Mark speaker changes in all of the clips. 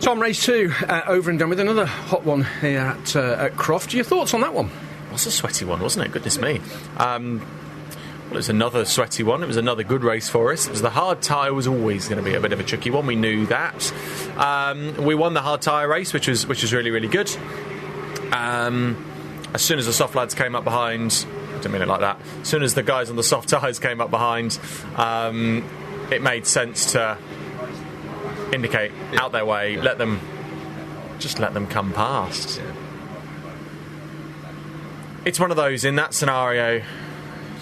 Speaker 1: Tom, race 2 over and done with, another hot one here at Croft. Your thoughts on that one?
Speaker 2: It was a sweaty one, wasn't it? Goodness me. Well, it was another sweaty one. It was another good race for us. It was the hard tyre was always going to be a bit of a tricky one. We knew that. We won the hard tyre race, which was really, really good. As soon as the soft lads came up behind, I don't mean it like that. As soon as the guys on the soft tyres came up behind, it made sense to indicate out their way, let them come past.
Speaker 1: Yeah.
Speaker 2: It's one of those, in that scenario,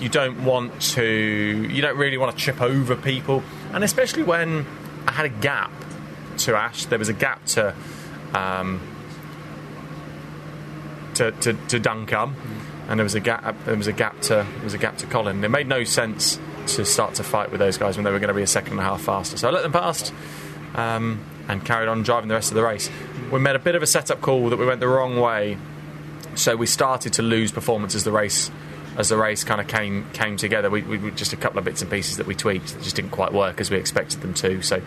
Speaker 2: you don't really want to trip over people, and especially when I had a gap to Ash, there was a gap to Duncan, and there was a gap to Colin. It made no sense to start to fight with those guys when they were going to be a second and a half faster. So I let them past and carried on driving the rest of the race. We made a bit of a setup call that we went the wrong way, so we started to lose performance as the race kind of came together. We just a couple of bits and pieces that we tweaked that just didn't quite work as we expected them to. So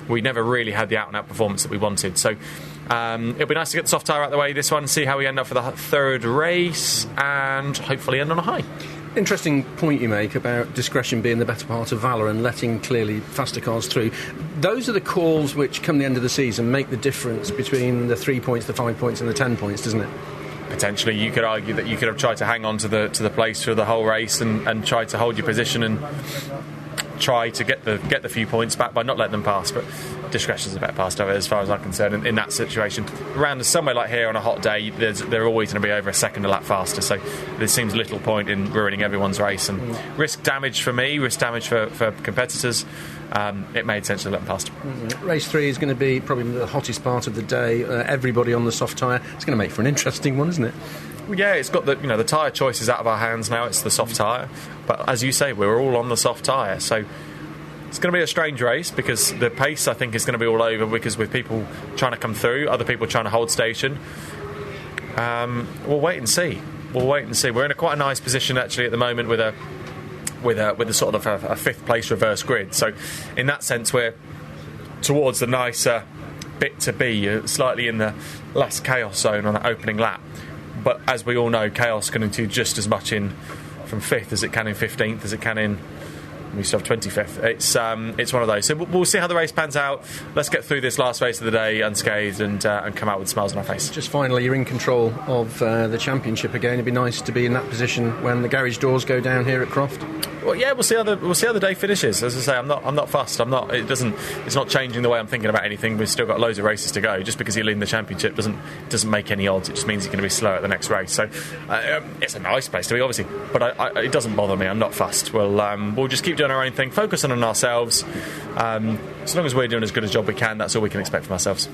Speaker 2: we never really had the out-and-out performance that we wanted. So it'll be nice to get the soft tyre out of the way this one, see how we end up for the third race, and hopefully end on a high.
Speaker 1: Interesting point you make about discretion being the better part of valour and letting clearly faster cars through. Those are the calls which, come the end of the season, make the difference between the 3 points, the 5 points and the 10 points, doesn't it?
Speaker 2: Potentially, you could argue that you could have tried to hang on to the place through the whole race and tried to hold your position and try to get the few points back by not letting them pass. But discretion's a better pass over as far as I'm concerned in that situation. Around somewhere like here on a hot day, they're always going to be over a second a lap faster, so there seems little point in ruining everyone's race, and risk damage for me, risk damage for competitors. It made sense to let them past.
Speaker 1: Race 3 is going to be probably the hottest part of the day. Everybody on the soft tyre. It's going to make for an interesting one, isn't it?
Speaker 2: Well, yeah, it's got the tyre choice is out of our hands now. It's the soft tyre, but as you say, we're all on the soft tyre, so it's going to be a strange race because the pace, I think, is going to be all over, because with people trying to come through, other people trying to hold station. We'll wait and see. We're in quite a nice position actually at the moment with a sort of a fifth place reverse grid. So in that sense, we're towards the nicer bit to be, slightly in the less chaos zone on that opening lap. But as we all know, chaos can do just as much in from 5th as it can in 15th as it can in, we still have 25th. It's one of those. So we'll see how the race pans out. Let's get through this last race of the day unscathed and come out with smiles on our face.
Speaker 1: Just finally, you're in control of the championship again. It'd be nice to be in that position when the garage doors go down here at Croft.
Speaker 2: Well, yeah, we'll see how the day finishes. As I say, I'm not fussed. It's not changing the way I'm thinking about anything. We've still got loads of races to go. Just because you lead the championship doesn't make any odds. It just means you're going to be slow at the next race. So it's a nice place to be, obviously, but it doesn't bother me. I'm not fussed. We'll just keep doing our own thing, focusing on ourselves. As long as we're doing as good a job we can, that's all we can expect from ourselves.